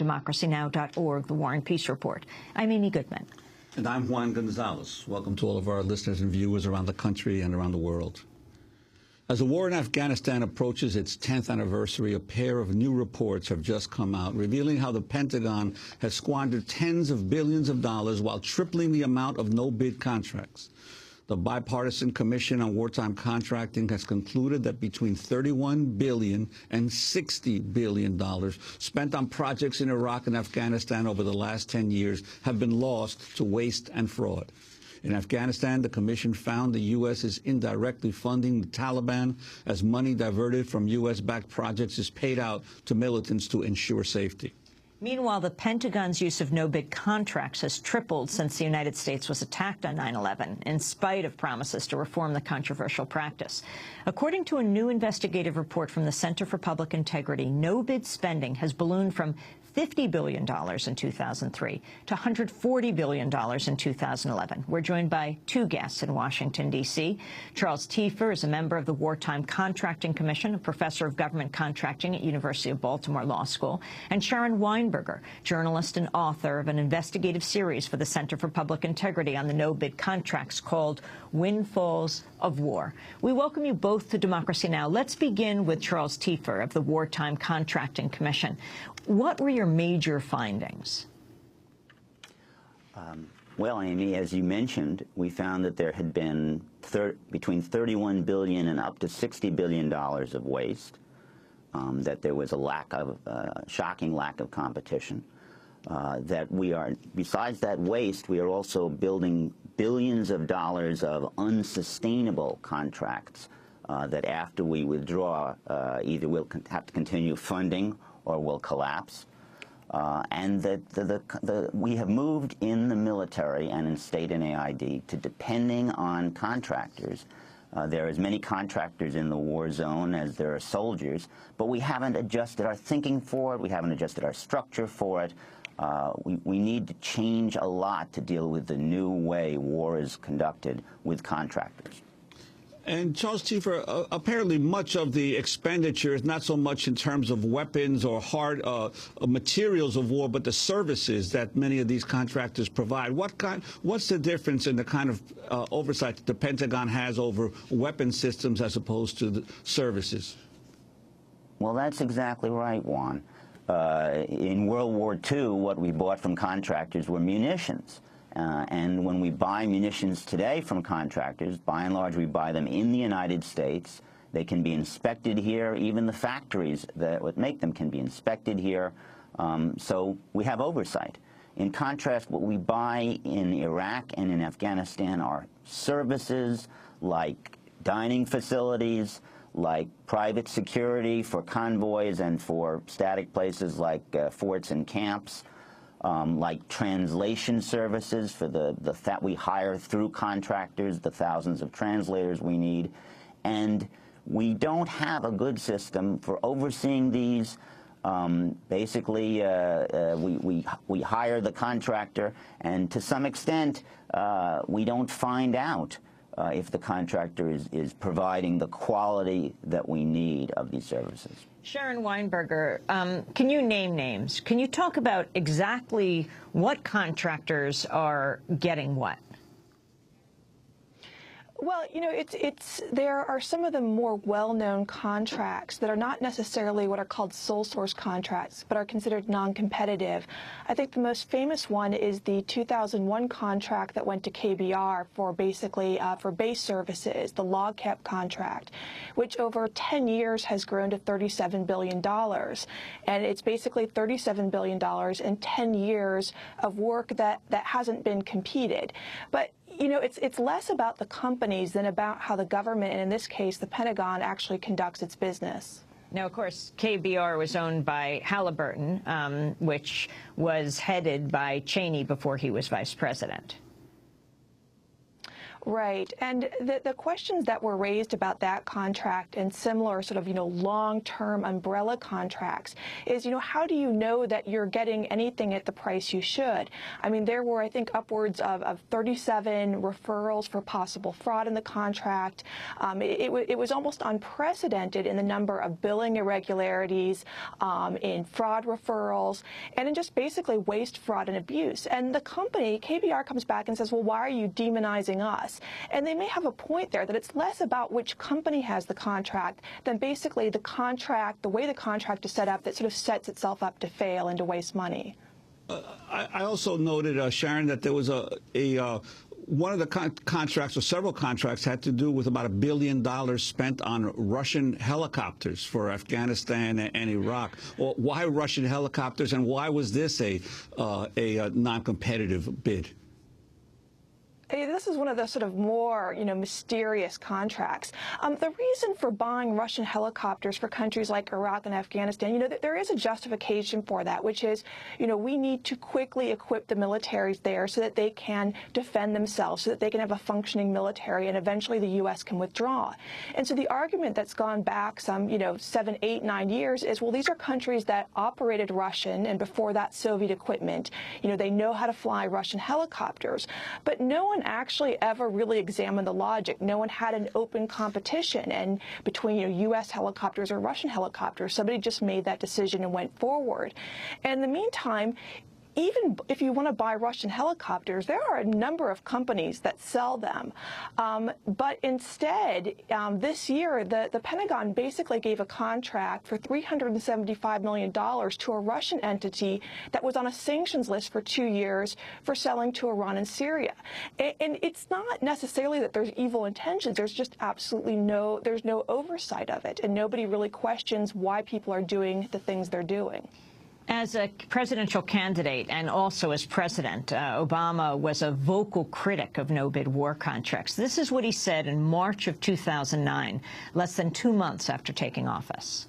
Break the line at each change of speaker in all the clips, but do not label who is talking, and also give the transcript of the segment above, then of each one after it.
democracynow.org, The War and Peace Report. I'm Amy Goodman.
And I'm Juan Gonzalez. Welcome to all of our listeners and viewers around the country and around the world. As the war in Afghanistan approaches its 10th anniversary, a pair of new reports have just come out revealing how the Pentagon has squandered tens of billions of dollars while tripling the amount of no-bid contracts. The Bipartisan Commission on Wartime Contracting has concluded that between $31 billion and $60 billion spent on projects in Iraq and Afghanistan over the last 10 years have been lost to waste and fraud. In Afghanistan, the Commission found the U.S. is indirectly funding the Taliban as money diverted from U.S.-backed projects is paid out to militants to ensure safety.
Meanwhile, the Pentagon's use of no-bid contracts has tripled since the United States was attacked on 9/11, in spite of promises to reform the controversial practice. According to a new investigative report from the Center for Public Integrity, no-bid spending has ballooned from $50 billion in 2003 to $140 billion in 2011. We're joined by two guests in Washington, D.C. Charles Tiefer is a member of the Wartime Contracting Commission, a professor of government contracting at University of Baltimore Law School, and Sharon Weinberger, journalist and author of an investigative series for the Center for Public Integrity on the no-bid contracts called Windfalls of War. We welcome you both to Democracy Now! Let's begin with Charles Tiefer of the Wartime Contracting Commission. What were your major findings?
Well, Amy, as you mentioned, we found that there had been between $31 billion and up to $60 billion of waste, that there was a shocking lack of competition, that we are, besides that waste, we are also building billions of dollars of unsustainable contracts that after we withdraw, either we'll have to continue funding or will collapse, and that we have moved in the military and in state and AID to depending on contractors. There are as many contractors in the war zone as there are soldiers, but we haven't adjusted our thinking for it, we haven't adjusted our structure for it. We need to change a lot to deal with the new way war is conducted with contractors.
And Charles Tiefer, apparently much of the expenditure is not so much in terms of weapons or hard materials of war, but the services that many of these contractors provide. What's the difference in the kind of oversight that the Pentagon has over weapon systems as opposed to the services?
Well, that's exactly right, Juan. In World War II, what we bought from contractors were munitions. And when we buy munitions today from contractors, by and large we buy them in the United States. They can be inspected here. Even the factories that would make them can be inspected here. So we have oversight. In contrast, what we buy in Iraq and in Afghanistan are services like dining facilities, like private security for convoys and for static places like forts and camps, like translation services for that we hire through contractors, the thousands of translators we need. And we don't have a good system for overseeing these. Basically, we hire the contractor, and to some extent, we don't find out if the contractor is providing the quality that we need of these services.
Sharon Weinberger, can you name names? Can you talk about exactly what contractors are getting what?
Well, you know, there are some of the more well-known contracts that are not necessarily what are called sole source contracts, but are considered non-competitive. I think the most famous one is the 2001 contract that went to KBR for basically for base services, the log cap contract, which over 10 years has grown to $37 billion. And it's basically $37 billion in 10 years of work that hasn't been competed. But you know, it's less about the companies than about how the government, and in this case, the Pentagon, actually conducts its business.
Now, of course, KBR was owned by Halliburton, which was headed by Cheney before he was vice president.
Right. And the questions that were raised about that contract and similar sort of, long-term umbrella contracts is, how do you know that you're getting anything at the price you should? I mean, there were, I think, upwards of 37 referrals for possible fraud in the contract. It was almost unprecedented in the number of billing irregularities, in fraud referrals, and in just basically waste, fraud, and abuse. And the company, KBR, comes back and says, well, why are you demonizing us? And they may have a point there, that it's less about which company has the contract than basically the contract, the way the contract is set up, that sort of sets itself up to fail and to waste money.
I also noted, Sharon, that there was one of the contracts, or several contracts, had to do with about $1 billion spent on Russian helicopters for Afghanistan and Iraq. Well, why Russian helicopters, and why was this a non-competitive bid?
This is one of the sort of more, mysterious contracts. The reason for buying Russian helicopters for countries like Iraq and Afghanistan, there is a justification for that, which is, we need to quickly equip the militaries there so that they can defend themselves, so that they can have a functioning military, and eventually the U.S. can withdraw. And so the argument that's gone back some, 7, 8, 9 years is, well, these are countries that operated Russian and before that Soviet equipment. They know how to fly Russian helicopters, but no one actually ever really examined the logic. No one had an open competition and between U.S. helicopters or Russian helicopters. Somebody just made that decision and went forward. And in the meantime, even if you want to buy Russian helicopters, there are a number of companies that sell them. But instead, this year, the Pentagon basically gave a contract for $375 million to a Russian entity that was on a sanctions list for 2 years for selling to Iran and Syria. And it's not necessarily that there's evil intentions. There's just absolutely no oversight of it. And nobody really questions why people are doing the things they're doing.
As a presidential candidate and also as president, Obama was a vocal critic of no-bid war contracts. This is what he said in March of 2009, less than 2 months after taking office.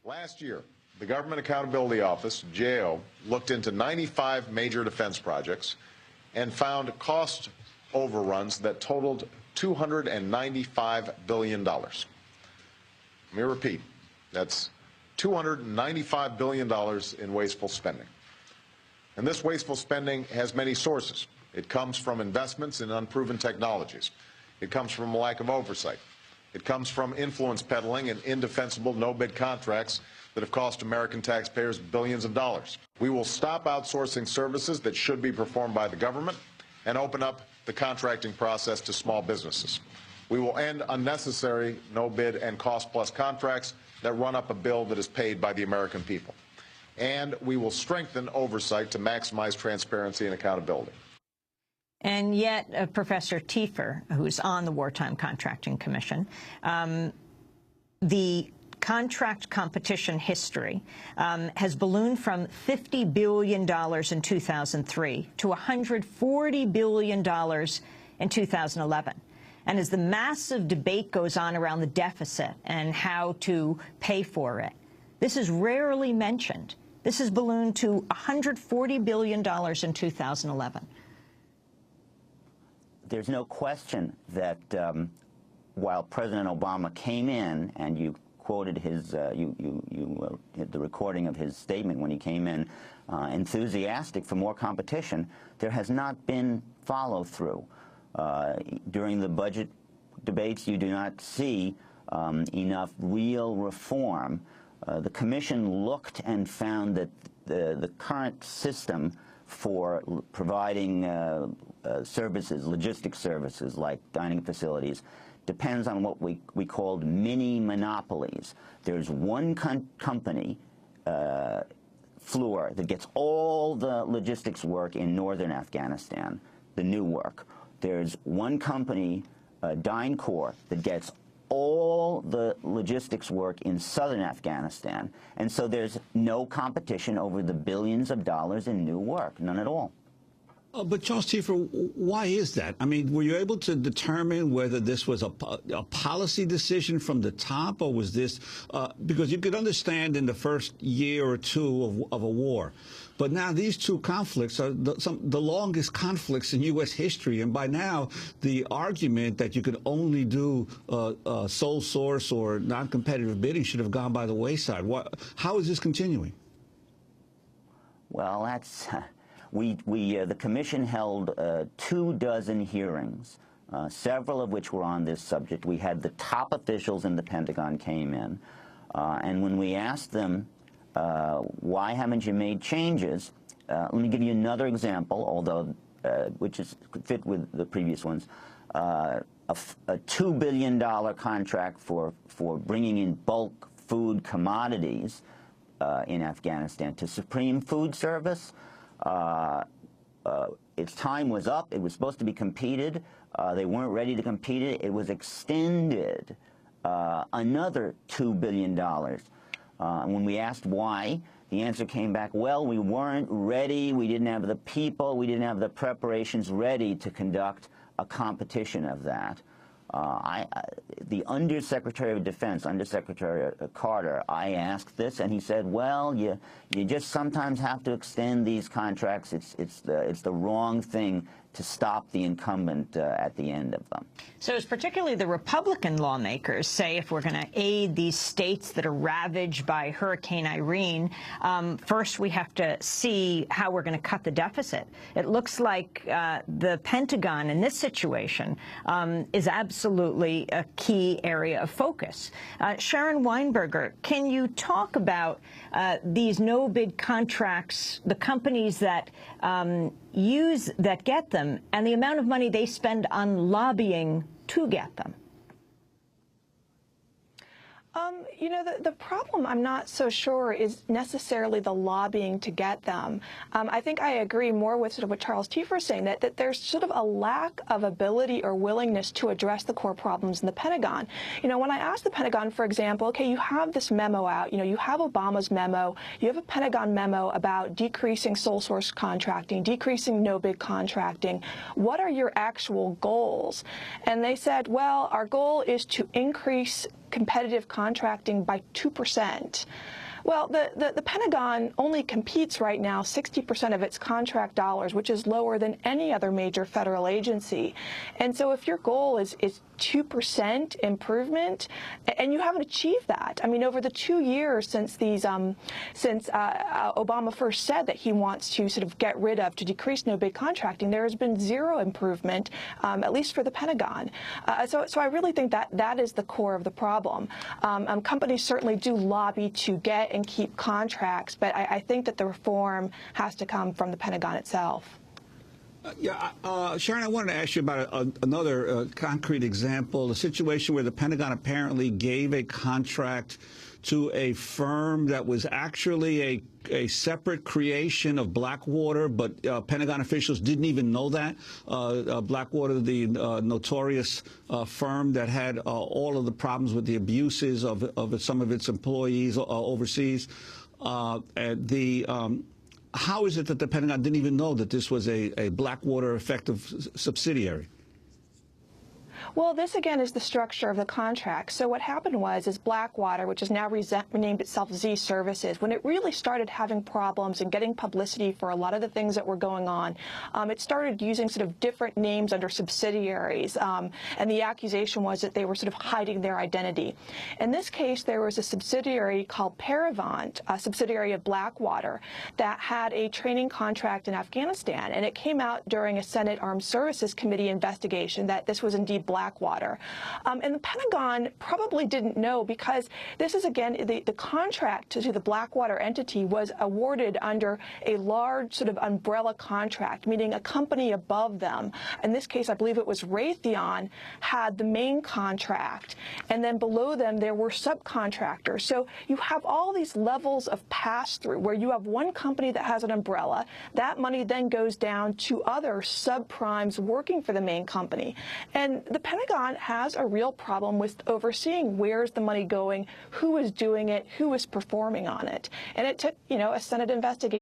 Last year, the Government Accountability Office, GAO, looked into 95 major defense projects and found cost overruns that totaled $295 billion. Let me repeat, that's $295 billion in wasteful spending. And this wasteful spending has many sources. It comes from investments in unproven technologies. It comes from a lack of oversight. It comes from influence peddling and indefensible no-bid contracts that have cost American taxpayers billions of dollars. We will stop outsourcing services that should be performed by the government and open up the contracting process to small businesses. We will end unnecessary no-bid and cost-plus contracts that run up a bill that is paid by the American people. And we will strengthen oversight to maximize transparency and accountability.
And yet, Professor Tiefer, who's on the Wartime Contracting Commission, the contract competition history has ballooned from $50 billion in 2003 to $140 billion in 2011. And as the massive debate goes on around the deficit and how to pay for it, this is rarely mentioned. This has ballooned to $140 billion in 2011.
There's no question that while President Obama came in, and you quoted his, the recording of his statement when he came in, enthusiastic for more competition, there has not been follow-through. During the budget debates, you do not see enough real reform. The Commission looked and found that the current system for providing services, logistic services like dining facilities, depends on what we called mini monopolies. There's one company, Fluor, that gets all the logistics work in northern Afghanistan, the new work. There's one company, DynCorp, that gets all the logistics work in southern Afghanistan. And so there's no competition over the billions of dollars in new work, none at all.
But Charles Tiefer, why is that? I mean, were you able to determine whether this was a policy decision from the top, or was this because you could understand in the first year or two of a war, but now these two conflicts are the longest conflicts in U.S. history, and by now the argument that you could only do sole source or non-competitive bidding should have gone by the wayside. How is this continuing?
Well, that's. The Commission held 24 hearings, several of which were on this subject. We had the top officials in the Pentagon came in, and when we asked them, why haven't you made changes, let me give you another example, although which could fit with the previous ones, a $2 billion contract for bringing in bulk food commodities in Afghanistan to Supreme Food Service. Its time was up. It was supposed to be competed. They weren't ready to compete it. It was extended another $2 billion. When we asked why, the answer came back, well, we weren't ready. We didn't have the people. We didn't have the preparations ready to conduct a competition of that. The Undersecretary of Defense, Undersecretary Carter, I asked this, and he said, well, you just sometimes have to extend these contracts. It's the wrong thing to stop the incumbent at the end of them.
So as particularly the Republican lawmakers say, if we're going to aid these states that are ravaged by Hurricane Irene, first we have to see how we're going to cut the deficit. It looks like the Pentagon in this situation is absolutely a key area of focus. Sharon Weinberger, can you talk about these no-bid contracts, the companies that get them, and the amount of money they spend on lobbying to get them?
You know, the problem, I'm not so sure, is necessarily the lobbying to get them. I think I agree more with sort of what Charles Tiefer is saying, that there's sort of a lack of ability or willingness to address the core problems in the Pentagon. You know, when I asked the Pentagon, for example, okay, you have this memo out, you know, you have Obama's memo, you have a Pentagon memo about decreasing sole source contracting, decreasing no-bid contracting. What are your actual goals? And they said, well, our goal is to increase competitive contracting by 2%. Well, the Pentagon only competes right now 60% of its contract dollars, which is lower than any other major federal agency. And so if your goal is 2% improvement, and you haven't achieved that. I mean, over the 2 years since Obama first said that he wants to sort of get rid of, to decrease no-bid contracting, there has been zero improvement, at least for the Pentagon. So I really think that is the core of the problem. Companies certainly do lobby to get and keep contracts, but I think that the reform has to come from the Pentagon itself.
Sharon, I wanted to ask you about another concrete example, a situation where the Pentagon apparently gave a contract to a firm that was actually a separate creation of Blackwater, but Pentagon officials didn't even know that. Blackwater, the notorious firm that had all of the problems with the abuses of some of its employees overseas. How is it that the Pentagon didn't even know that this was a Blackwater effective subsidiary?
Well, this, again, is the structure of the contract. So what happened is Blackwater, which has now renamed itself Z Services, when it really started having problems and getting publicity for a lot of the things that were going on, it started using sort of different names under subsidiaries, and the accusation was that they were sort of hiding their identity. In this case, there was a subsidiary called Paravant, a subsidiary of Blackwater, that had a training contract in Afghanistan, and it came out during a Senate Armed Services Committee investigation that this was indeed Blackwater. And the Pentagon probably didn't know, because this is, again, the contract to the Blackwater entity was awarded under a large sort of umbrella contract, meaning a company above them. In this case, I believe it was Raytheon, had the main contract, and then below them there were subcontractors. So you have all these levels of pass-through where you have one company that has an umbrella. That money then goes down to other subprimes working for the main company. And the Pentagon has a real problem with overseeing where's the money going, who is doing it, who is performing on it. And it took, you know, a Senate investigation